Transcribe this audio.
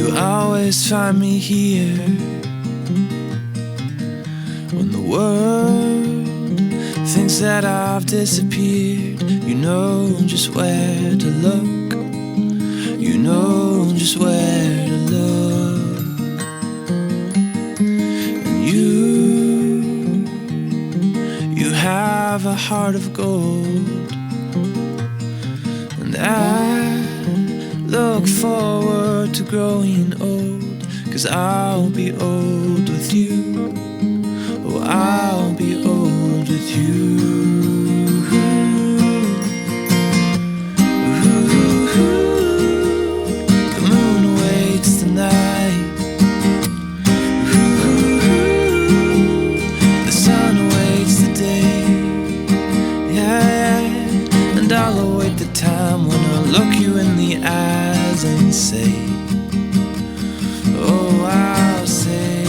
You always find me here when the world thinks that I've disappeared. You know just where to look. You know just where to look. And you have a heart of gold. And I look forward to growing old, 'cause I'll be old with you. Oh, I'll be old with you. The moon awaits the night. The sun awaits the day. Yeah, and I'll await the time when I'll look you in the eyes and say, oh, I'll say